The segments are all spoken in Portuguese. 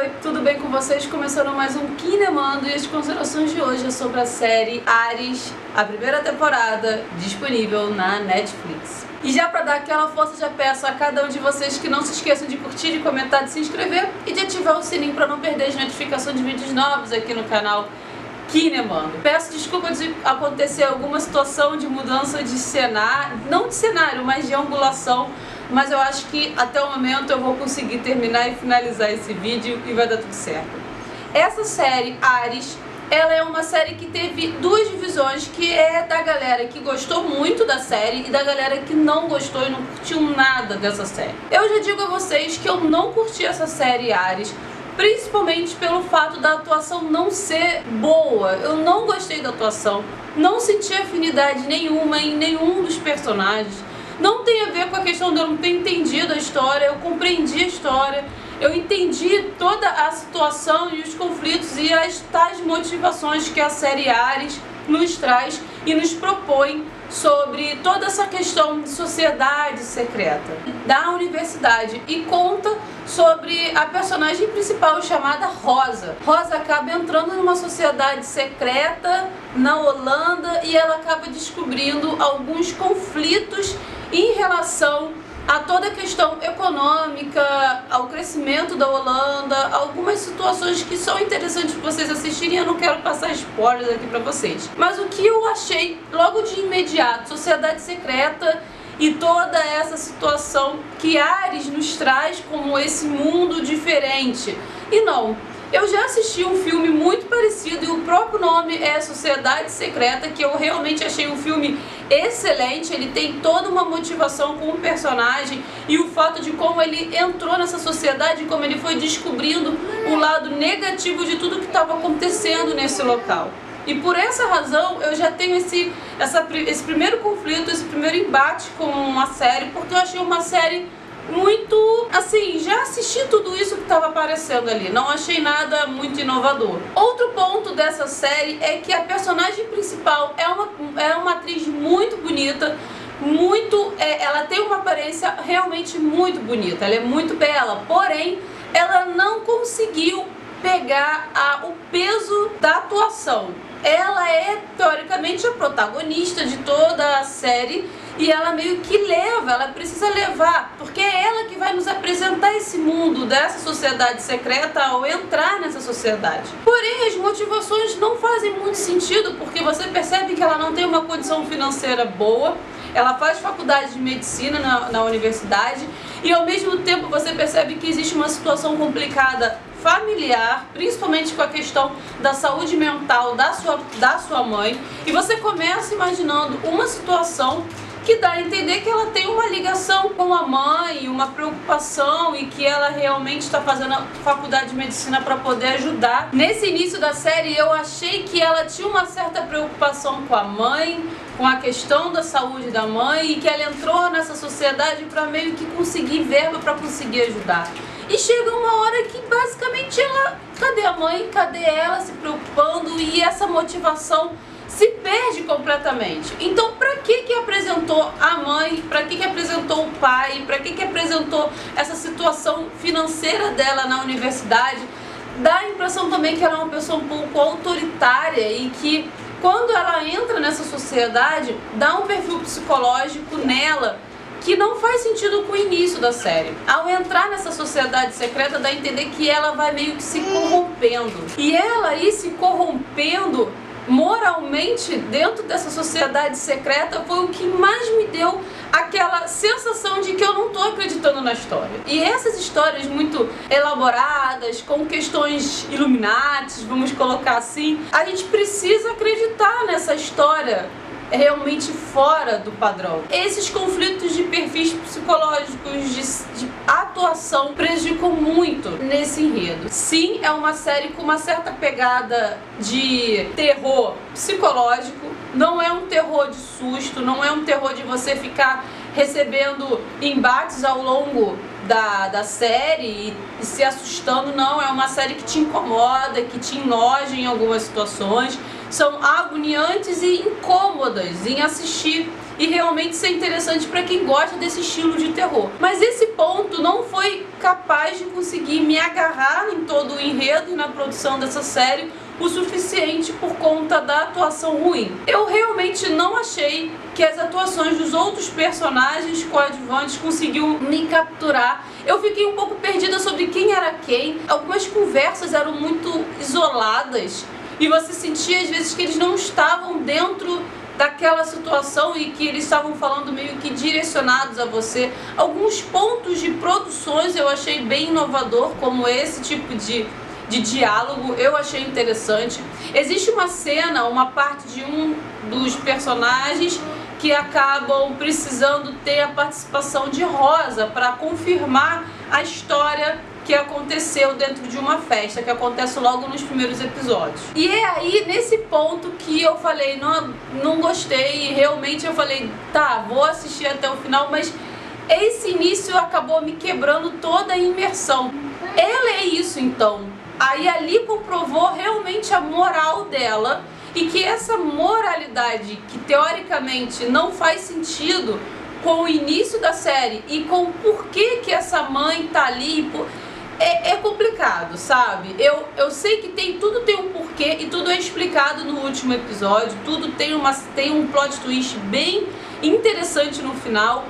Oi, tudo bem com vocês? Começando mais um Kinemando e as considerações de hoje é sobre a série Ares, a primeira temporada, disponível na Netflix. E já para dar aquela força, já peço a cada um de vocês que não se esqueçam de curtir, de comentar, de se inscrever e de ativar o sininho para não perder as notificações de vídeos novos aqui no canal Kinemando. Peço desculpa de acontecer alguma situação de mudança de cenário, não de cenário, mas de angulação, mas eu acho que até o momento eu vou conseguir terminar e finalizar esse vídeo e vai dar tudo certo. Essa série, Ares, ela é uma série que teve duas divisões, que é da galera que gostou muito da série e da galera que não gostou e não curtiu nada dessa série. Eu já digo a vocês que eu não curti essa série Ares, principalmente pelo fato da atuação não ser boa. Eu não gostei da atuação, não senti afinidade nenhuma em nenhum dos personagens. Não tem a ver com a questão de eu não ter entendido a história, eu compreendi a história, eu entendi toda a situação e os conflitos e as tais motivações que a série Ares nos traz e nos propõe sobre toda essa questão de sociedade secreta da universidade, e conta sobre a personagem principal chamada Rosa. Rosa acaba entrando numa sociedade secreta na Holanda e ela acaba descobrindo alguns conflitos em relação a toda a questão econômica, ao crescimento da Holanda, algumas situações que são interessantes para vocês assistirem. Eu não quero passar spoilers aqui para vocês. Mas o que eu achei logo de imediato, sociedade secreta e toda essa situação que Ares nos traz como esse mundo diferente. E não, eu já assisti um filme muito parecido e o próprio nome é Sociedade Secreta, que eu realmente achei um filme excelente. Ele tem toda uma motivação com o personagem e o fato de como ele entrou nessa sociedade, como ele foi descobrindo o lado negativo de tudo que estava acontecendo nesse local. E por essa razão eu já tenho esse primeiro conflito, esse primeiro embate com a série, porque eu achei uma série muito, assim, já assisti tudo isso que estava aparecendo ali, não achei nada muito inovador. Outro ponto dessa série é que a personagem principal é uma atriz muito bonita, ela tem uma aparência realmente muito bonita, ela é muito bela, porém ela não conseguiu pegar o peso da atuação. Ela é teoricamente a protagonista de toda a série e ela meio que ela precisa levar, porque é ela que vai nos apresentar esse mundo dessa sociedade secreta ao entrar nessa sociedade. Porém, as motivações não fazem muito sentido, porque você percebe que ela não tem uma condição financeira boa, ela faz faculdade de medicina na universidade e ao mesmo tempo você percebe que existe uma situação complicada familiar, principalmente com a questão da saúde mental da sua mãe, e você começa imaginando uma situação que dá a entender que ela tem uma ligação com a mãe, uma preocupação, e que ela realmente está fazendo a faculdade de medicina para poder ajudar. Nesse início da série eu achei que ela tinha uma certa preocupação com a mãe, com a questão da saúde da mãe, e que ela entrou nessa sociedade para meio que conseguir verba para conseguir ajudar. E chega uma hora que basicamente cadê a mãe, cadê ela se preocupando, e essa motivação se perde completamente. Então, para que apresentou a mãe, para que apresentou o pai, para que apresentou essa situação financeira dela na universidade? Dá a impressão também que ela é uma pessoa um pouco autoritária e que quando ela entra nessa sociedade, dá um perfil psicológico nela que não faz sentido com o início da série. Ao entrar nessa sociedade secreta, dá a entender que ela vai meio que se corrompendo. E ela aí se corrompendo moralmente dentro dessa sociedade secreta foi o que mais me deu aquela sensação de que eu não tô acreditando na história. E essas histórias muito elaboradas, com questões Illuminatis, vamos colocar assim, a gente precisa acreditar nessa história realmente fora do padrão. Esses conflitos de perfis psicológicos, de atuação, prejudicam muito nesse enredo. Sim, é uma série com uma certa pegada de terror psicológico, não é um terror de susto, não é um terror de você ficar recebendo embates ao longo da série e se assustando, não. É uma série que te incomoda, que te enoja em algumas situações, são agoniantes e incômodas em assistir e realmente ser interessante para quem gosta desse estilo de terror. Mas esse ponto não foi capaz de conseguir me agarrar em todo o na produção dessa série o suficiente por conta da atuação ruim. Eu realmente não achei que as atuações dos outros personagens coadjuvantes conseguiam me capturar. Eu fiquei um pouco perdida sobre quem era quem. Algumas conversas eram muito isoladas e você sentia às vezes que eles não estavam dentro daquela situação e que eles estavam falando meio que direcionados a você. Alguns pontos de produções eu achei bem inovador, como esse tipo de diálogo, eu achei interessante. Existe uma cena, uma parte de um dos personagens que acabam precisando ter a participação de Rosa para confirmar a história que aconteceu dentro de uma festa, que acontece logo nos primeiros episódios. E é aí, nesse ponto, que eu falei, não gostei, e realmente eu falei, tá, vou assistir até o final, mas esse início acabou me quebrando toda a imersão. Ela é isso, então. Aí ali comprovou realmente a moral dela, e que essa moralidade, que teoricamente não faz sentido com o início da série e com o porquê que essa mãe tá ali, é complicado, sabe? Eu sei que tudo tem um porquê e tudo é explicado no último episódio, tudo tem um plot twist bem interessante no final,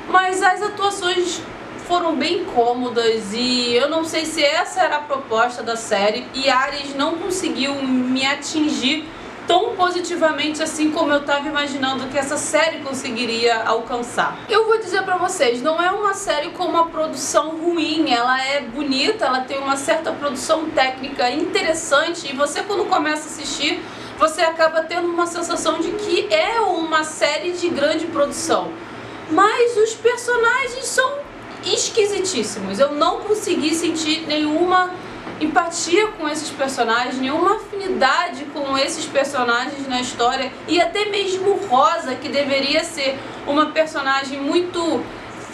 mas as atuações foram bem cômodas e eu não sei se essa era a proposta da série, e Ares não conseguiu me atingir tão positivamente assim como eu tava imaginando que essa série conseguiria alcançar. Eu vou dizer pra vocês, não é uma série com uma produção ruim, ela é bonita, ela tem uma certa produção técnica interessante, e você, quando começa a assistir, você acaba tendo uma sensação de que é uma série de grande produção. Mas os personagens são esquisitíssimos. Eu não consegui sentir nenhuma empatia com esses personagens, nenhuma afinidade com esses personagens na história, e até mesmo Rosa, que deveria ser uma personagem muito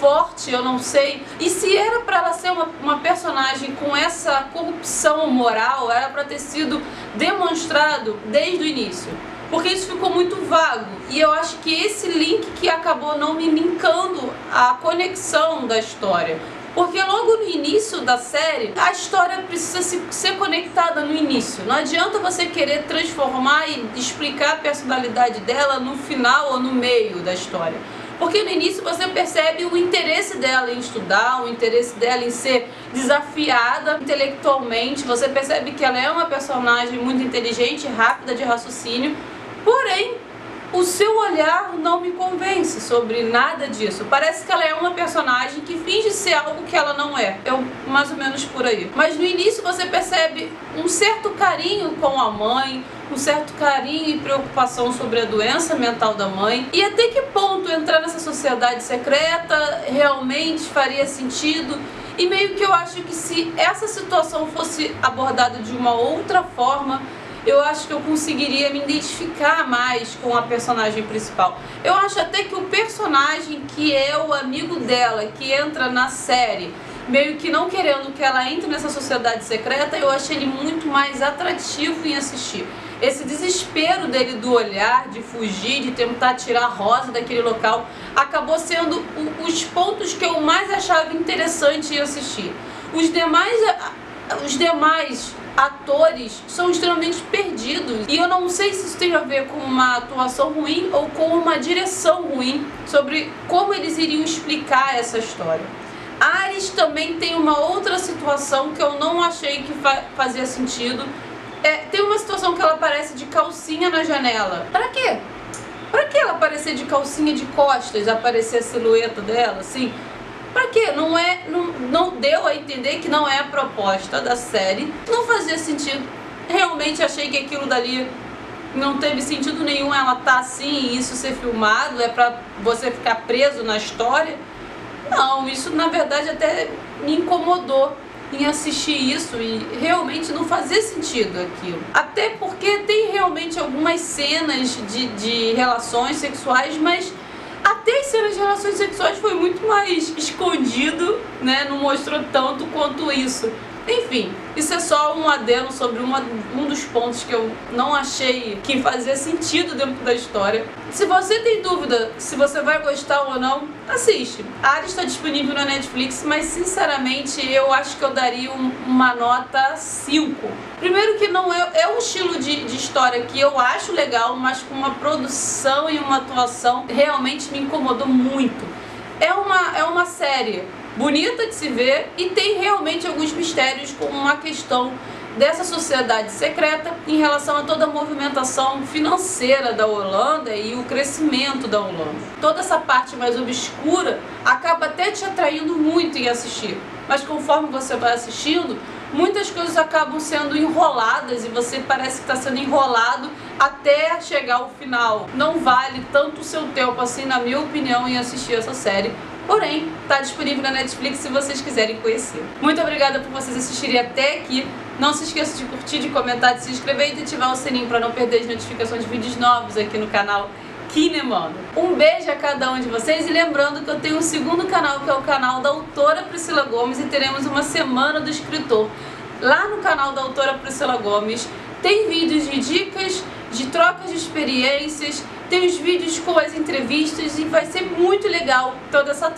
forte, eu não sei. E se era pra ela ser uma personagem com essa corrupção moral, era pra ter sido demonstrado desde o início, porque isso ficou muito vago, e eu acho que esse link que acabou não me linkando a conexão da história. Porque logo no início da série, a história precisa ser conectada no início. Não adianta você querer transformar e explicar a personalidade dela no final ou no meio da história. Porque no início você percebe o interesse dela em estudar, o interesse dela em ser desafiada intelectualmente. Você percebe que ela é uma personagem muito inteligente, rápida de raciocínio. Porém, o seu olhar não me convence sobre nada disso. Parece que ela é uma personagem que finge ser algo que ela não é. Mais ou menos por aí. Mas no início você percebe um certo carinho com a mãe, um certo carinho e preocupação sobre a doença mental da mãe. E até que ponto entrar nessa sociedade secreta realmente faria sentido? E meio que eu acho que se essa situação fosse abordada de uma outra forma, eu acho que eu conseguiria me identificar mais com a personagem principal. Eu acho até que o personagem que é o amigo dela, que entra na série, meio que não querendo que ela entre nessa sociedade secreta, eu achei ele muito mais atrativo em assistir. Esse desespero dele do olhar, de fugir, de tentar tirar Rosa daquele local, acabou sendo os pontos que eu mais achava interessante em assistir. Os demais atores são extremamente perdidos, e eu não sei se isso tem a ver com uma atuação ruim ou com uma direção ruim sobre como eles iriam explicar essa história. Ares também tem uma outra situação que eu não achei que fazia sentido. Tem uma situação que ela aparece de calcinha na janela. Pra quê? Pra que ela aparecer de calcinha de costas, aparecer a silhueta dela, assim? Pra quê? Não deu a entender que não é a proposta da série. Não fazia sentido. Realmente achei que aquilo dali não teve sentido nenhum, ela tá assim e isso ser filmado, é pra você ficar preso na história. Não, isso na verdade até me incomodou em assistir isso, e realmente não fazia sentido aquilo. Até porque tem realmente algumas cenas de relações sexuais, mas até as cenas de relações sexuais foi muito mais escondido, né? Não mostrou tanto quanto isso. Enfim, isso é só um adendo sobre um dos pontos que eu não achei que fazia sentido dentro da história. Se você tem dúvida se você vai gostar ou não, assiste. Ares está disponível na Netflix, mas sinceramente eu acho que eu daria uma nota 5. Primeiro que não é um estilo de história que eu acho legal, mas com uma produção e uma atuação realmente me incomodou muito. É uma série bonita de se ver e tem realmente alguns mistérios, como uma questão dessa sociedade secreta em relação a toda a movimentação financeira da Holanda e o crescimento da Holanda. Toda essa parte mais obscura acaba até te atraindo muito em assistir, mas conforme você vai assistindo, muitas coisas acabam sendo enroladas e você parece que está sendo enrolado até chegar ao final. Não vale tanto o seu tempo assim, na minha opinião, em assistir essa série. Porém, está disponível na Netflix se vocês quiserem conhecer. Muito obrigada por vocês assistirem até aqui. Não se esqueça de curtir, de comentar, de se inscrever e de ativar o sininho para não perder as notificações de vídeos novos aqui no canal Kinemando. Um beijo a cada um de vocês e lembrando que eu tenho um segundo canal, que é o canal da autora Priscila Gomes, e teremos uma semana do escritor. Lá no canal da autora Priscila Gomes tem vídeos de dicas, de trocas de experiências, tem os vídeos com as entrevistas e vai ser muito legal toda essa troca.